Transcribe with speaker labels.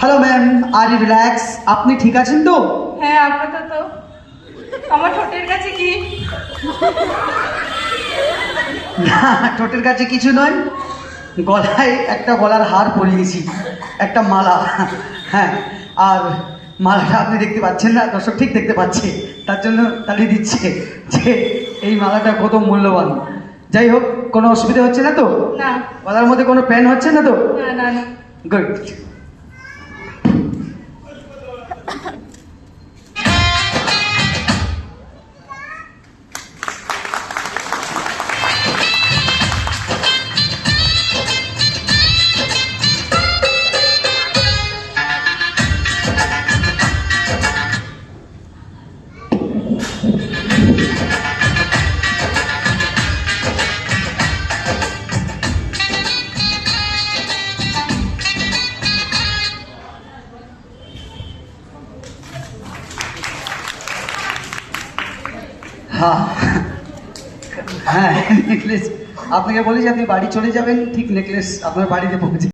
Speaker 1: Hello ma'am, are you relax? আপনি ঠিক আছেন তো?
Speaker 2: হ্যাঁ আপাতত আমার ঠোঁটের কাছে কি?
Speaker 1: না, ঠোঁটের কাছে কিছু নয়, গলায় একটা গলার হার পরিয়েছি, একটা মালা। হ্যাঁ, আর মালাটা আপনি দেখতে পাচ্ছেন না, দর্শক ঠিক দেখতে পাচ্ছে, তার জন্য তালি দিচ্ছে যে এই মালাটা কত মূল্যবান। যাই হোক, কোনো অসুবিধা হচ্ছে না তো?
Speaker 2: না
Speaker 1: গলার মধ্যে কোনো পেন হচ্ছে না তো?
Speaker 2: না না না।
Speaker 1: গুড। হ্যাঁ হ্যাঁ, নেকলেস আপনাকে বলি যে আপনি বাড়ি চলে যাবেন, ঠিক নেকলেস আপনার বাড়িতে পৌঁছে